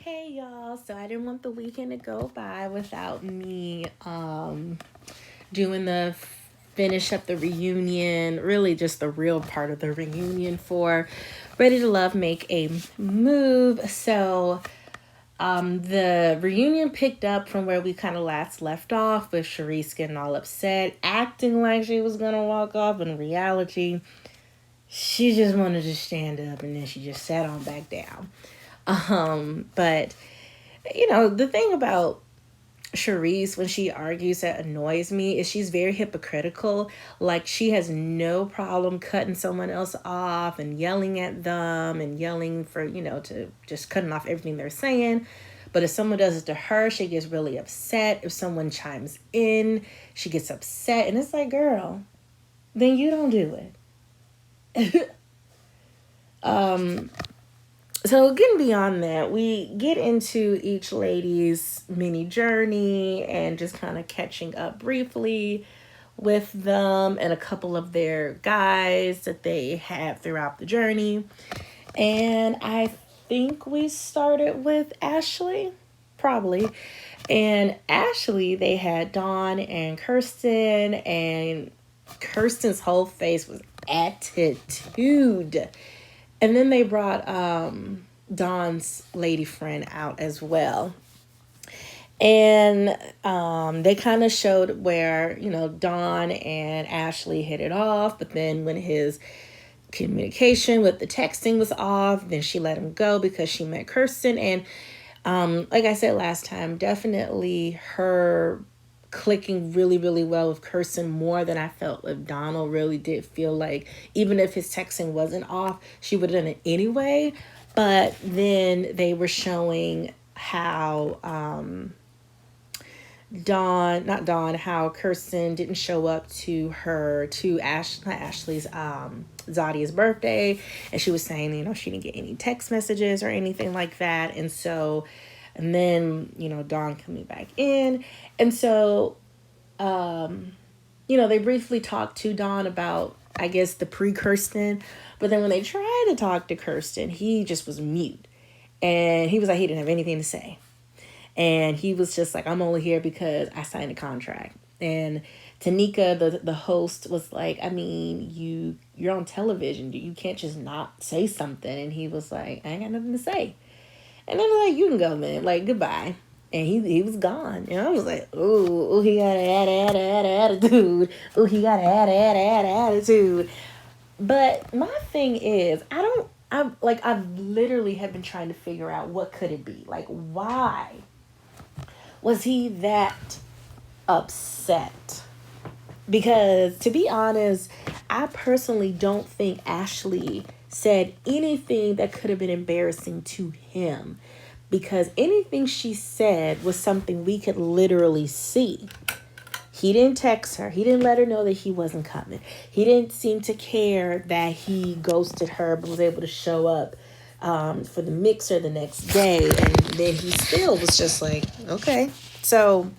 Hey y'all, so I didn't want the weekend to go by without me doing the finish up the reunion, really just the real part of the reunion for Ready to Love Make a Move. So the reunion picked up from where we kind of last left off with Sharice getting all upset, acting like she was gonna walk off. In reality, she just wanted to stand up and then she just sat on back down. But the thing about Charisse, when she argues, that annoys me is she's very hypocritical. Like, she has no problem cutting someone else off and yelling at them and yelling for, to just cutting off everything they're saying. But if someone does it to her, she gets really upset. If someone chimes in, she gets upset. And it's like, girl, then you don't do it. So getting beyond that, we get into each lady's mini journey and just kind of catching up briefly with them and a couple of their guys that they have throughout the journey. And I think we started with Ashley, probably. And Ashley, they had Dawn and Kirsten, and Kirsten's whole face was attitude. And then they brought Dawn's lady friend out as well. And they kind of showed where, Dawn and Ashley hit it off. But then when his communication with the texting was off, then she let him go because she met Kirsten. And like I said last time, definitely her clicking really, really well with Kirsten more than I felt with Donald. Really did feel like even if his texting wasn't off, she would have done it anyway. But then they were showing how how Kirsten didn't show up to not Ashley's, Zadia's birthday. And she was saying, she didn't get any text messages or anything like that. And then, Dawn coming back in. And so, they briefly talked to Dawn about, I guess, the pre-Kirsten. But then when they tried to talk to Kirsten, he just was mute. And he was like, he didn't have anything to say. And he was just like, I'm only here because I signed a contract. And Tanika, the host, was like, I mean, you're on television. You can't just not say something. And he was like, I ain't got nothing to say. And they were like, you can go, man. Like, goodbye. And he was gone. And I was like, ooh, he got an attitude. Ooh, he got an attitude. But my thing is, I've literally have been trying to figure out what could it be. Like, why was he that upset? Because to be honest, I personally don't think Ashley said anything that could have been embarrassing to him, because anything she said was something we could literally see. He didn't text her. He didn't let her know that he wasn't coming. He didn't seem to care that he ghosted her but was able to show up for the mixer the next day. And then he still was just like, okay. So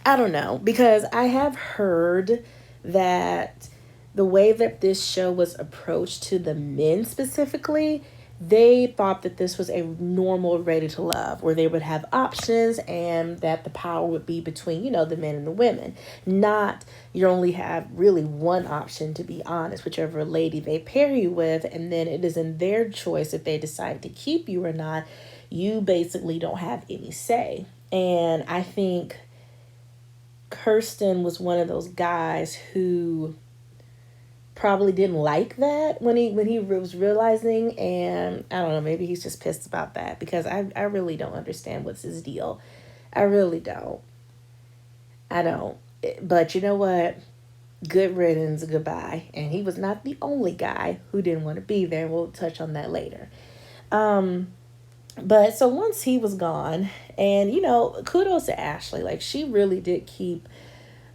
I don't know, because I have heard that the way that this show was approached to the men specifically, they thought that this was a normal Ready to Love where they would have options and that the power would be between, the men and the women. Not you only have really one option, to be honest, whichever lady they pair you with, and then it is in their choice if they decide to keep you or not. You basically don't have any say. And I think Kirsten was one of those guys who probably didn't like that when he was realizing, and I don't know, maybe he's just pissed about that, because I really don't understand what's his deal. I really don't. I don't. But you know what? Good riddance, goodbye. And he was not the only guy who didn't want to be there. We'll touch on that later. But so once he was gone, and kudos to Ashley. Like, she really did keep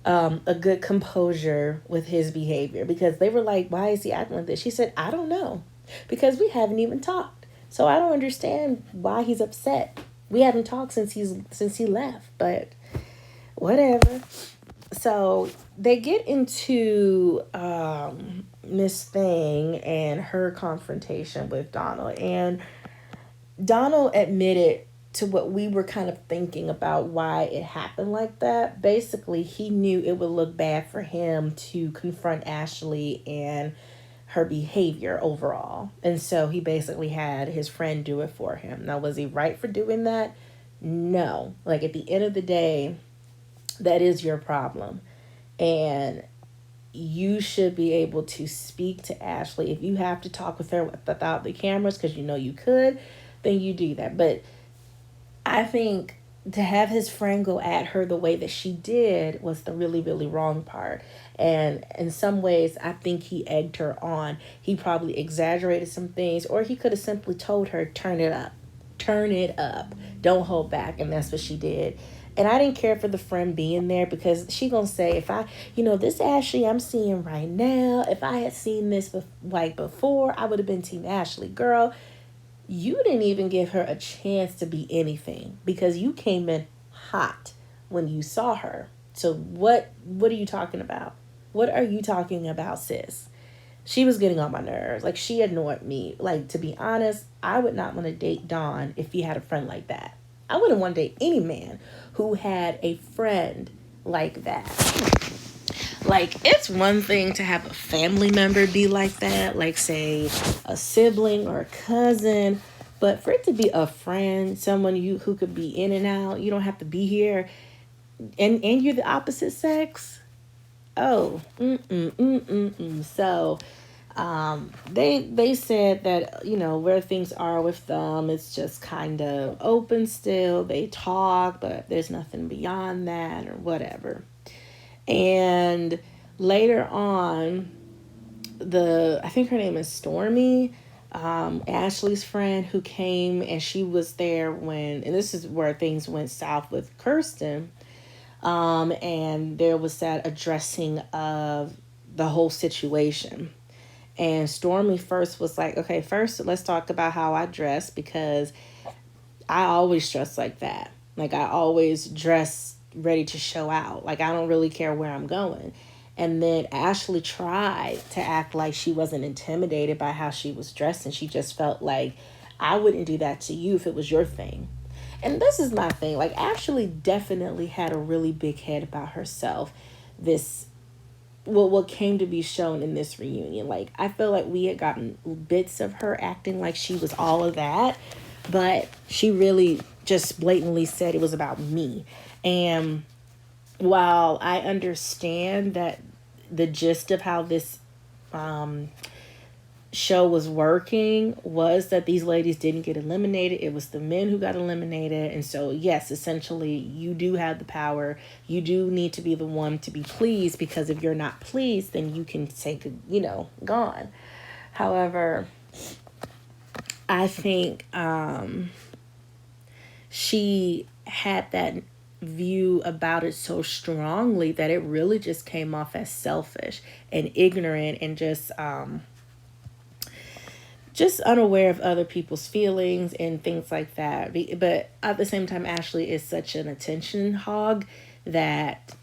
a good composure with his behavior, because they were like, why is he acting like this? She said, I don't know, because we haven't even talked. So I don't understand why he's upset. We haven't talked since he left, but whatever. So they get into Miss Thing and her confrontation with Donald. And Donald admitted to what we were kind of thinking about why it happened like that. Basically, he knew it would look bad for him to confront Ashley and her behavior overall. And so he basically had his friend do it for him. Now, was he right for doing that? No. Like, at the end of the day, that is your problem. And you should be able to speak to Ashley. If you have to talk with her without the cameras, because you know you could, then you do that. But I think to have his friend go at her the way that she did was the really, really wrong part. And in some ways, I think he egged her on. He probably exaggerated some things, or he could have simply told her, turn it up. Turn it up. Don't hold back. And that's what she did. And I didn't care for the friend being there because she gonna say, if I, this Ashley I'm seeing right now, if I had seen this like before, I would have been Team Ashley. Girl, you didn't even give her a chance to be anything because you came in hot when you saw her. So what are you talking about? What are you talking about, sis? She was getting on my nerves. Like, she annoyed me. Like, to be honest, I would not want to date Don if he had a friend like that. I wouldn't want to date any man who had a friend like that. Like, it's one thing to have a family member be like that, like, say, a sibling or a cousin, but for it to be a friend, someone you who could be in and out, you don't have to be here, and you're the opposite sex. Oh, So, they said that where things are with them, it's just kind of open still. They talk, but there's nothing beyond that or whatever. And later on, I think her name is Stormy, Ashley's friend, who came, and she was there and this is where things went south with Kirsten. And there was that addressing of the whole situation. And Stormy first was like, okay, first let's talk about how I dress, because I always dress like that. Like, I always dress ready to show out. Like, I don't really care where I'm going. And then Ashley tried to act like she wasn't intimidated by how she was dressed, and she just felt like, I wouldn't do that to you if it was your thing. And this is my thing. Like, Ashley definitely had a really big head about herself. This, what came to be shown in this reunion. Like, I feel like we had gotten bits of her acting like she was all of that, but she really just blatantly said it was about me. And while I understand that the gist of how this show was working was that these ladies didn't get eliminated, it was the men who got eliminated. And so, yes, essentially, you do have the power. You do need to be the one to be pleased, because if you're not pleased, then you can take, gone. However, I think she had that view about it so strongly that it really just came off as selfish and ignorant, and just unaware of other people's feelings and things like that. But at the same time, Ashley is such an attention hog that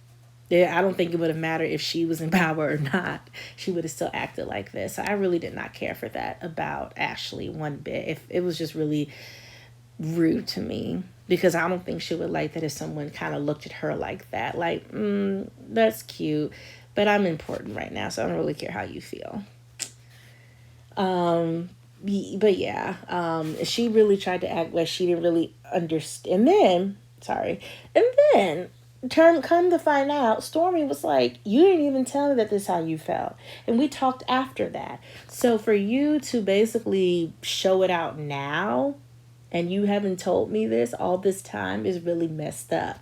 I don't think it would have mattered if she was in power or not. She would have still acted like this. So I really did not care for that about Ashley one bit. If it was just really rude to me, because I don't think she would like that if someone kind of looked at her like that. Like, that's cute, but I'm important right now, so I don't really care how you feel. But yeah, she really tried to act like she didn't really understand. And then come to find out, Stormy was like, you didn't even tell me that this is how you felt. And we talked after that. So for you to basically show it out now, and you haven't told me this all this time, is really messed up.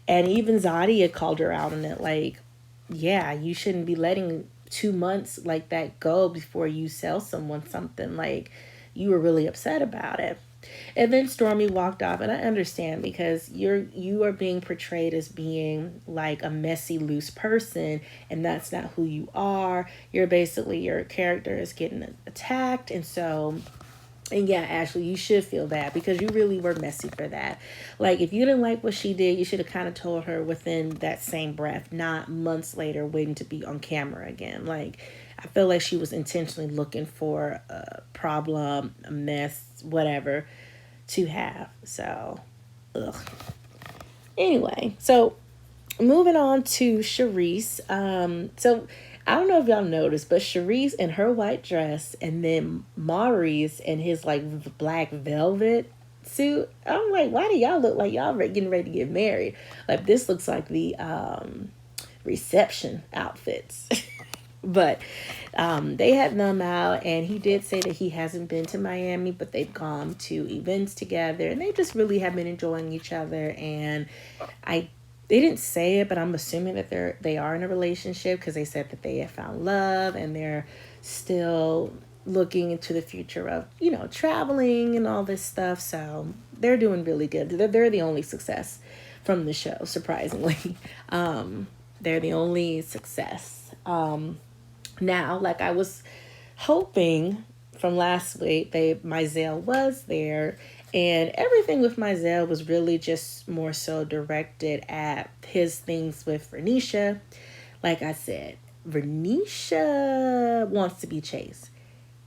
And even Zadi had called her out on it, like, yeah, you shouldn't be letting 2 months like that go before you sell someone something. Like, you were really upset about it. And then Stormy walked off, and I understand, because you are being portrayed as being like a messy, loose person, and that's not who you are. You're basically, your character is getting attacked, and so. And yeah, Ashley, you should feel bad, because you really were messy for that. Like, if you didn't like what she did, you should have kind of told her within that same breath, not months later waiting to be on camera again. Like, I feel like she was intentionally looking for a problem, a mess, whatever. to have. So, ugh. Anyway, so moving on to Charisse. So I don't know if y'all noticed, but Charisse in her white dress, and then Maurice in his like black velvet suit. I'm like, why do y'all look like y'all getting ready to get married? Like this looks like the reception outfits. But they had them out, and he did say that he hasn't been to Miami, but they've gone to events together, and they just really have been enjoying each other. And I, they didn't say it, but I'm assuming that they are in a relationship because they said that they have found love, and they're still looking into the future of traveling and all this stuff. So they're doing really good. They're the only success from the show, surprisingly. They're the only success. Now, like I was hoping from last week, Mizell was there, and everything with Mizell was really just more so directed at his things with Renisha. Like I said, Renisha wants to be chased,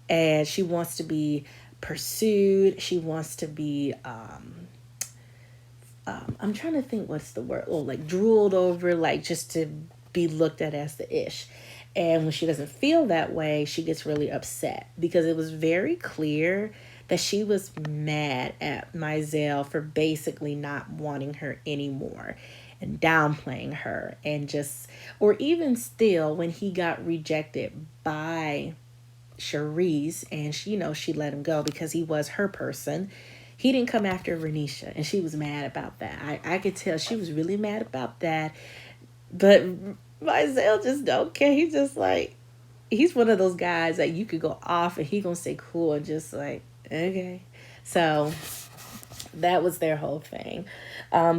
and she wants to be pursued. She wants to be I'm trying to think what's the word. Oh, like drooled over, like just to be looked at as the ish. And when she doesn't feel that way, she gets really upset because it was very clear that she was mad at Mizell for basically not wanting her anymore and downplaying her, and just, or even still when he got rejected by Charisse, and she let him go because he was her person. He didn't come after Renisha, and she was mad about that. I could tell she was really mad about that. But Mizell just don't care. He's just like, he's one of those guys that you could go off and he gonna stay cool and just like, okay. So that was their whole thing.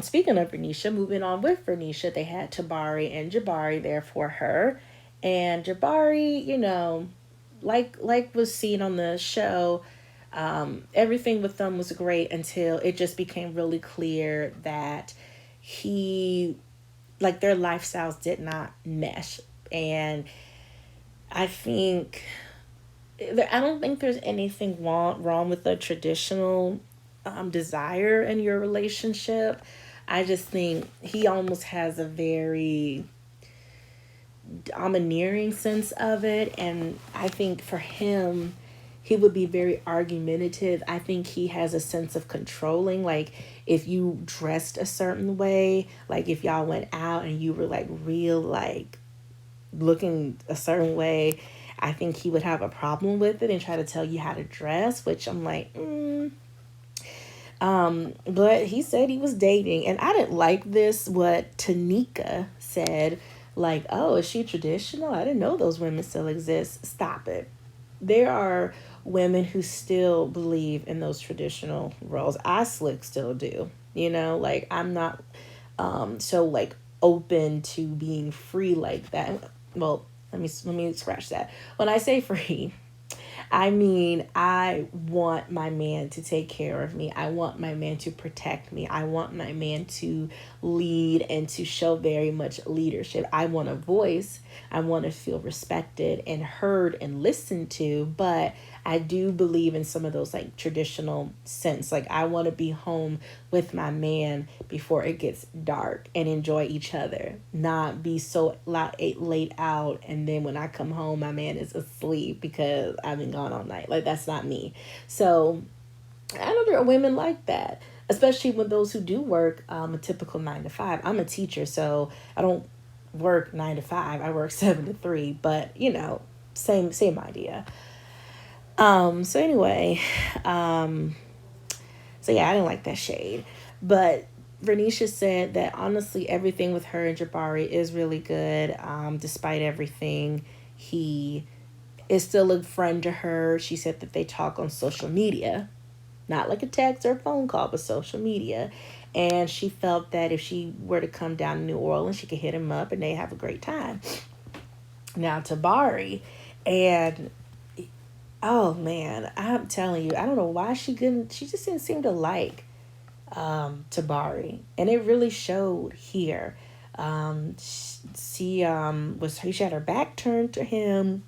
Speaking of Renisha, moving on with Renisha, they had Tabari and Jabari there for her. And Jabari, like was seen on the show, everything with them was great until it just became really clear that their lifestyles did not mesh. And I don't think there's anything wrong with the traditional desire in your relationship. I just think he almost has a very domineering sense of it, and I think for him, he would be very argumentative. I think he has a sense of controlling. Like if you dressed a certain way, like if y'all went out and you were like real like looking a certain way, I think he would have a problem with it and try to tell you how to dress, which I'm like, but he said he was dating, and I didn't like this, what Tanika said, like, oh, is she traditional? I didn't know those women still exist. Stop it. There are women who still believe in those traditional roles. I still do. Like I'm not so like open to being free like that. Well, let me scratch that. When I say free, I mean, I want my man to take care of me. I want my man to protect me. I want my man to lead and to show very much leadership. I want a voice. I want to feel respected and heard and listened to, but I do believe in some of those like traditional sense. Like I want to be home with my man before it gets dark and enjoy each other, not be so late out, and then when I come home my man is asleep because I've been gone all night. Like that's not me. So I know there are women like that, especially when those who do work a typical 9 to 5. I'm a teacher, so I don't work 9 to 5. I work 7 to 3, but same idea. So anyway, so yeah, I didn't like that shade. But Renisha said that honestly, everything with her and Jabari is really good. Despite everything, he is still a friend to her. She said that they talk on social media, not like a text or a phone call, but social media. And she felt that if she were to come down to New Orleans, she could hit him up and they have a great time. Now, Tabari, and oh man, I'm telling you, I don't know why she just didn't seem to like Tabari, and it really showed here. She had her back turned to him.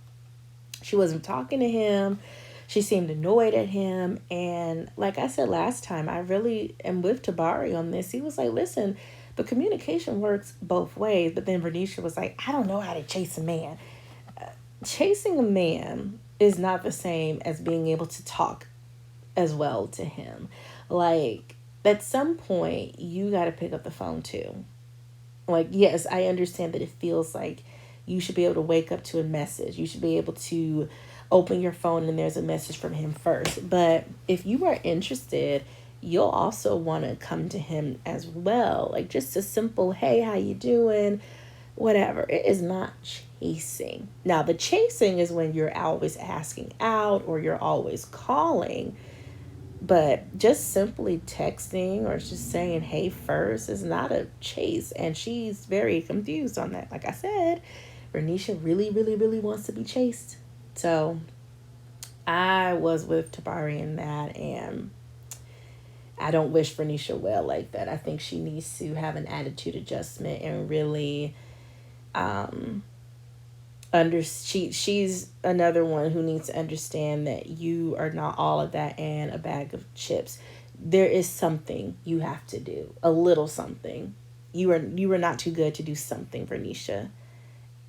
She wasn't talking to him. She seemed annoyed at him. And like I said last time, I really am with Tabari on this. He was like, listen, the communication works both ways. But then Bernicia was like, I don't know how to chase a man. Chasing a man is not the same as being able to talk as well to him. Like, at some point, you got to pick up the phone too. Like, yes, I understand that it feels like you should be able to wake up to a message. You should be able to open your phone and there's a message from him first. But if you are interested, you'll also want to come to him as well. Like, just a simple, hey, how you doing? Whatever. It is not chasing. Now, the chasing is when you're always asking out or you're always calling. But just simply texting or just saying hey first is not a chase. And she's very confused on that. Like I said, Bernicia really, really, really wants to be chased. So I was with Tabari in that, and I don't wish Bernicia well like that. I think she needs to have an attitude adjustment and really she's another one who needs to understand that you are not all of that and a bag of chips. There is something you have to do, a little something. You are not too good to do something, Bernicia,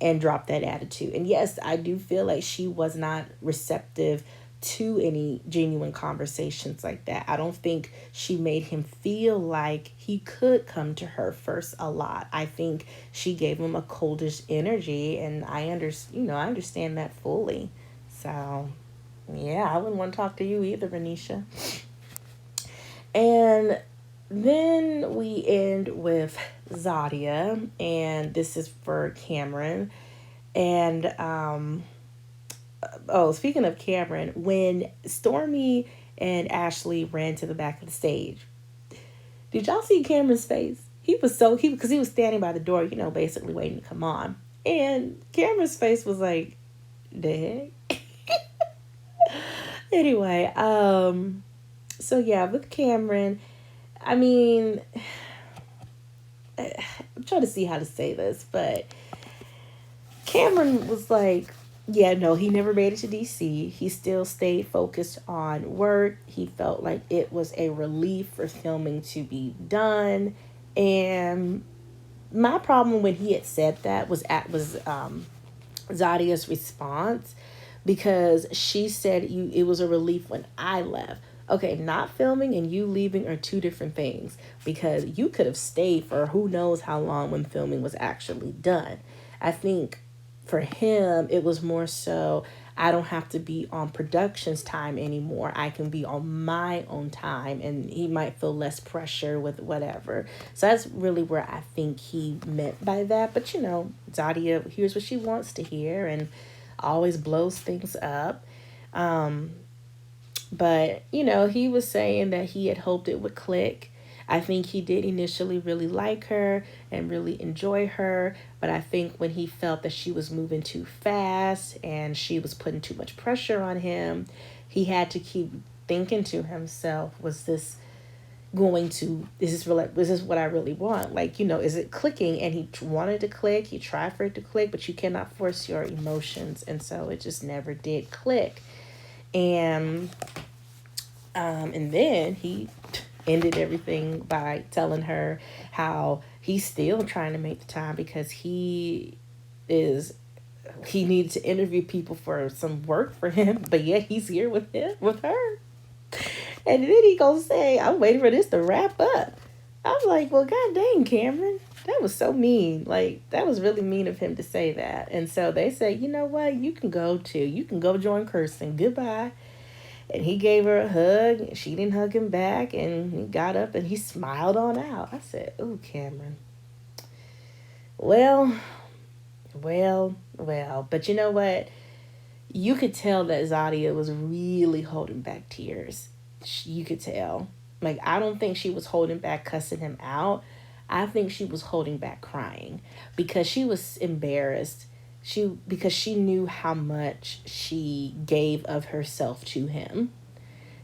and drop that attitude. And yes, I do feel like she was not receptive to any genuine conversations like that. I don't think she made him feel like he could come to her first a lot. I think she gave him a coldish energy, and I understand that fully. So, yeah, I wouldn't want to talk to you either, Bernicia. And then we end with Zadia, and this is for Cameron. And oh, speaking of Cameron, when Stormy and Ashley ran to the back of the stage, did y'all see Cameron's face? Because he was standing by the door, basically waiting to come on. And Cameron's face was like, the heck? Anyway, so yeah, with Cameron, I mean, I'm trying to see how to say this, but Cameron was like, yeah, no, he never made it to DC. He still stayed focused on work. He felt like it was a relief for filming to be done. And my problem when he had said that was Zadia's response, because she said it was a relief when I left. Okay, not filming and you leaving are two different things, because you could have stayed for who knows how long when filming was actually done. I think for him, it was more so, I don't have to be on production's time anymore. I can be on my own time, and he might feel less pressure with whatever. So that's really where I think he meant by that. But Zadia hears what she wants to hear and always blows things up. But he was saying that he had hoped it would click. I think he did initially really like her and really enjoy her, but I think when he felt that she was moving too fast and she was putting too much pressure on him, he had to keep thinking to himself, is this what I really want? Like, is it clicking? And he wanted to click, he tried for it to click, but you cannot force your emotions. And so it just never did click. And then he ended everything by telling her how he's still trying to make the time because he needed to interview people for some work for him, but yet he's here with her. And then he gonna say, I'm waiting for this to wrap up. I'm like, well, god dang, Cameron, that was so mean. Like, that was really mean of him to say that. And so they say, you know what, you can go join Kirsten, goodbye. And he gave her a hug. She didn't hug him back. And he got up and he smiled on out. I said, ooh, Cameron. Well. But you know what? You could tell that Zadia was really holding back tears. You could tell. Like, I don't think she was holding back cussing him out. I think she was holding back crying because she was embarrassed. Because she knew how much she gave of herself to him.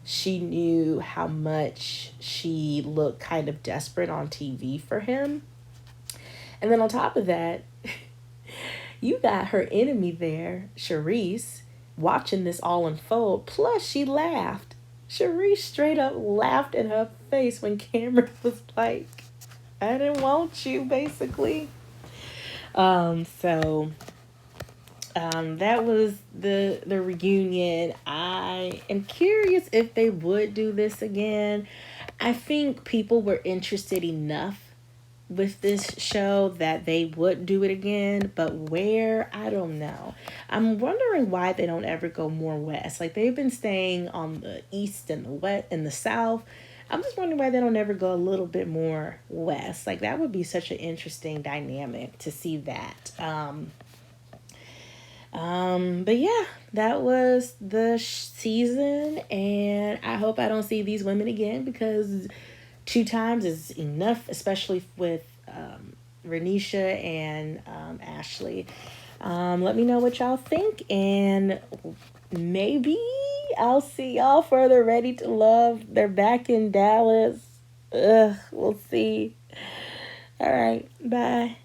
She knew how much she looked kind of desperate on TV for him. And then on top of that, you got her enemy there, Charisse, watching this all unfold. Plus, she laughed. Sharice straight up laughed in her face when Cameron was like, I didn't want you, basically. So that was the reunion. I am curious if they would do this again. I think people were interested enough with this show that they would do it again, but where, I don't know. I'm wondering why they don't ever go more west. Like, they've been staying on the east and the west and the south. I'm just wondering why they don't ever go a little bit more west. Like, that would be such an interesting dynamic to see that. But yeah, that was the season, and I hope I don't see these women again, because 2 times is enough, especially with Renisha and Ashley. Let me know what y'all think, and maybe I'll see y'all for the Ready to Love. They're back in Dallas. We'll see. All right, bye.